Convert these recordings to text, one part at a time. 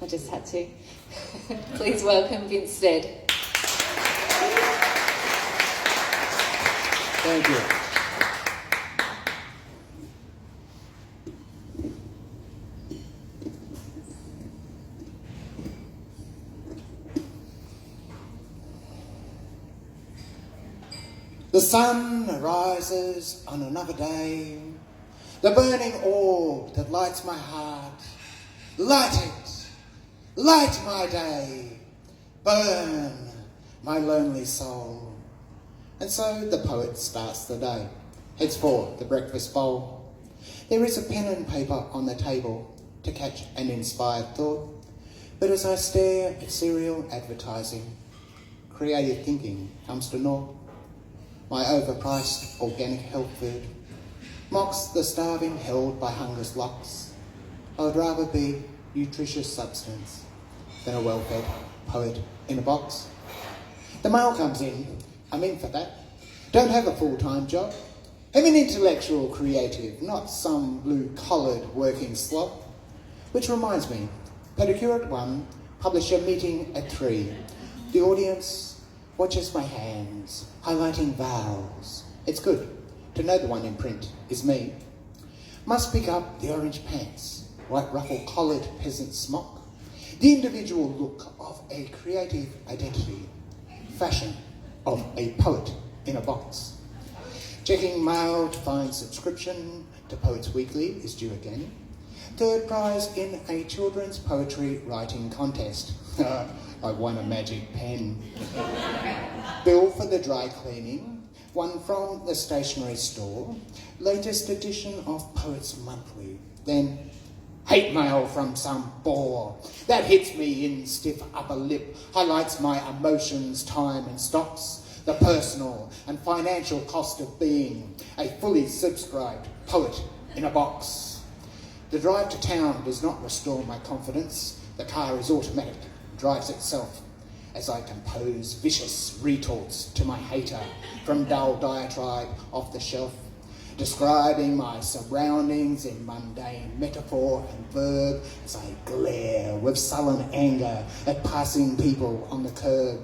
I just had to. Please welcome Vincent Stead. Thank you. The sun arises on another day, the burning orb that lights my heart. Light it, light my day, burn my lonely soul. And so the poet starts the day, heads for the breakfast bowl. There is a pen and paper on the table to catch an inspired thought, but as I stare at cereal advertising, creative thinking comes to naught. My overpriced organic health food mocks the starving held by hunger's locks. I would rather be nutritious substance than a well-fed poet in a box. The mail comes in, I'm in for that. Don't have a full-time job. I'm an intellectual creative, not some blue-collared working slot. Which reminds me, pedicure at 1, publisher meeting at 3. The audience watches my hands, highlighting vowels. It's good to know the one in print is me. Must pick up the orange pants, white ruffle-collared peasant smock, the individual look of a creative identity, fashion of a poet in a box. Checking mail to find subscription to Poets Weekly is due again. Third prize in a children's poetry writing contest. I won a magic pen. Bill for the dry cleaning, one from the stationery store, latest edition of Poets Monthly. Then hate mail from some bore that hits me in stiff upper lip, highlights my emotions, time and stocks, the personal and financial cost of being a fully subscribed poet in a box. The drive to town does not restore my confidence. The car is automatic, drives itself, as I compose vicious retorts to my hater from dull diatribe off the shelf, describing my surroundings in mundane metaphor and verb as I glare with sullen anger at passing people on the curb.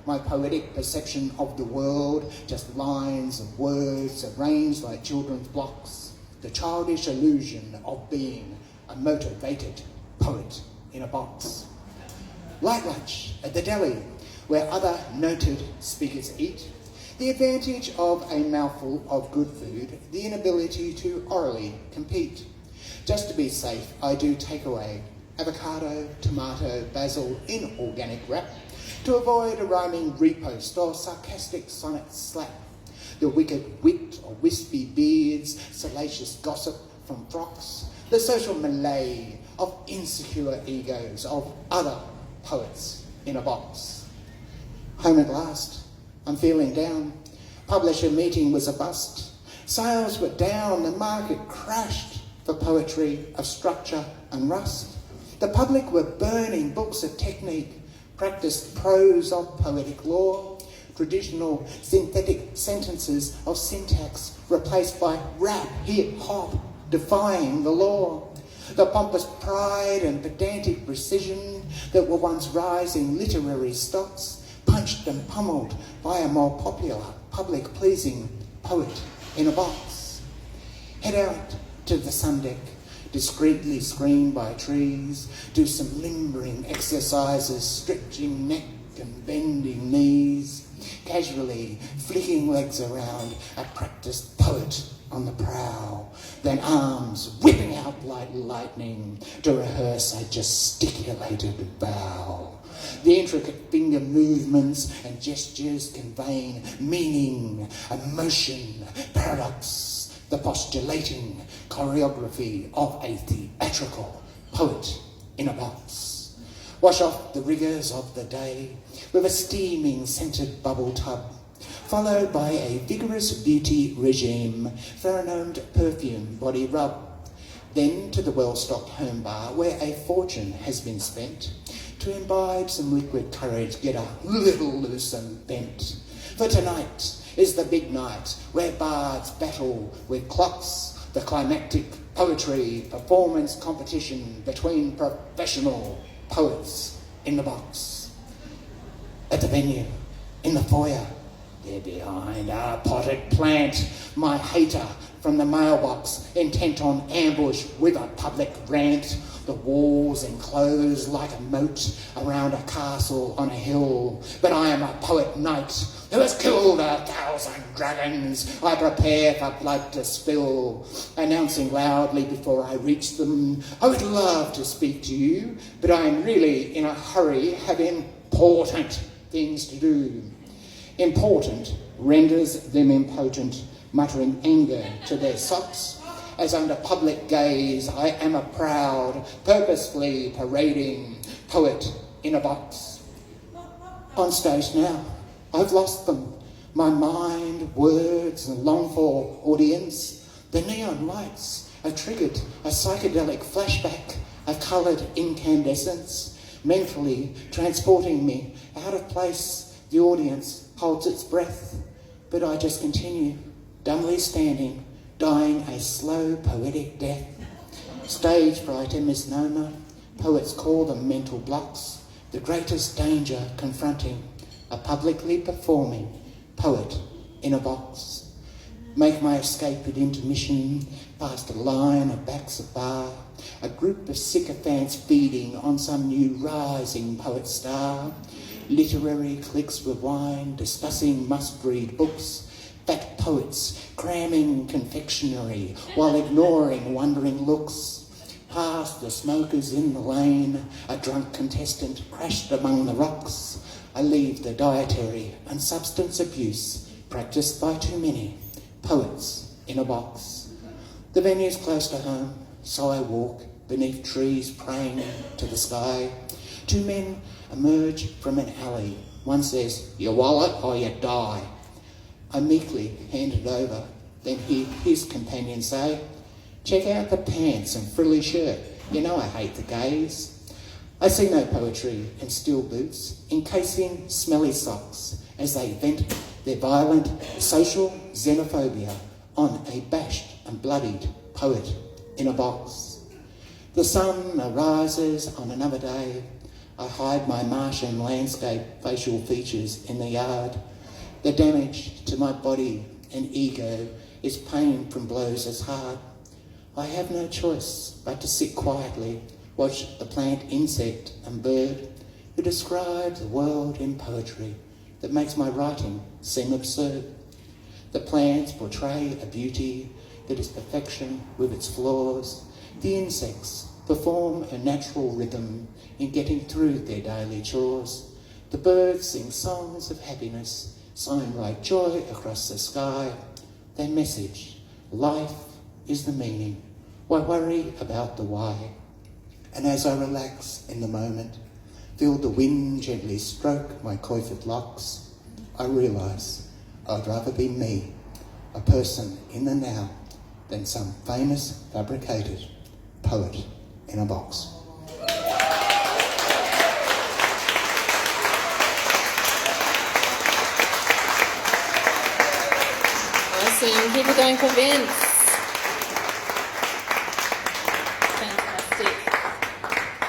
My poetic perception of the world, just lines of words arranged like children's blocks, the childish illusion of being a motivated poet in a box. Light lunch at the deli, where other noted speakers eat. The advantage of a mouthful of good food, the inability to orally compete. Just to be safe, I do take away avocado, tomato, basil in organic wrap to avoid a rhyming repost or sarcastic sonnet slap. The wicked wit or wispy beards, salacious gossip from frocks, the social melee of insecure egos of other poets in a box. Home at last, I'm feeling down. Publisher meeting was a bust. Sales were down, the market crashed for poetry of structure and rust. The public were burning books of technique, practiced prose of poetic law, traditional synthetic sentences of syntax replaced by rap, hip-hop, defying the law. The pompous pride and pedantic precision that were once rising literary stocks, punched and pummeled by a more popular, public-pleasing poet in a box. Head out to the sun deck, discreetly screened by trees, do some limbering exercises, stretching neck and bending knees, casually flicking legs around, a practiced poet on the prowl, then arms whipping out like lightning to rehearse a gesticulated vow. The intricate finger movements and gestures conveying meaning, emotion, paradox, the postulating choreography of a theatrical poet in a box. Wash off the rigours of the day with a steaming scented bubble tub, followed by a vigorous beauty regime, pheromoned perfume body rub. Then to the well-stocked home bar where a fortune has been spent to imbibe some liquid courage, get a little loose and bent. For tonight is the big night where bards battle with clocks, the climactic poetry performance competition between professional Poets in the box. At the venue, in the foyer, there behind a potted plant, my hater from the mailbox, intent on ambush with a public rant. The walls enclosed like a moat around a castle on a hill. But I am a poet knight who has killed 1,000 dragons. I prepare for blood to spill, announcing loudly before I reach them, I would love to speak to you, but I am really in a hurry, have important things to do. Important renders them impotent, muttering anger to their socks, as under public gaze I am a proud, purposefully parading poet in a box. On stage now, I've lost them. My mind, words, and longed-for audience. The neon lights have triggered a psychedelic flashback of coloured incandescence, mentally transporting me out of place. The audience holds its breath, but I just continue, dumbly standing, dying a slow poetic death. Stage fright and misnomer, poets call them mental blocks, the greatest danger confronting a publicly performing poet in a box. Make my escape at intermission, past a line of backs of bar, a group of sycophants feeding on some new rising poet star. Literary cliques rewind, discussing must-read books, fat poets cramming confectionery while ignoring wondering looks. Past the smokers in the lane, a drunk contestant crashed among the rocks. I leave the dietary and substance abuse practiced by too many poets in a box. The venue's close to home, so I walk beneath trees praying to the sky. Two men emerge from an alley. One says, "Your wallet or you die." I meekly hand it over, then hear his companion say, "Check out the pants and frilly shirt. You know I hate the gays." I see no poetry in steel boots, encasing smelly socks, as they vent their violent social xenophobia on a bashed and bloodied poet in a box. The sun arises on another day. I hide my Martian landscape facial features in the yard. The damage to my body and ego is pain from blows as hard. I have no choice but to sit quietly, watch the plant, insect and bird who describe the world in poetry that makes my writing seem absurd. The plants portray a beauty that is perfection with its flaws. The insects perform a natural rhythm in getting through their daily chores. The birds sing songs of happiness, sign like joy across the sky. Their message, life is the meaning. Why worry about the why? And as I relax in the moment, feel the wind gently stroke my coifed locks, I realise I'd rather be me, a person in the now, than some famous fabricated poet in a box. Awesome. Keep it going for Vince.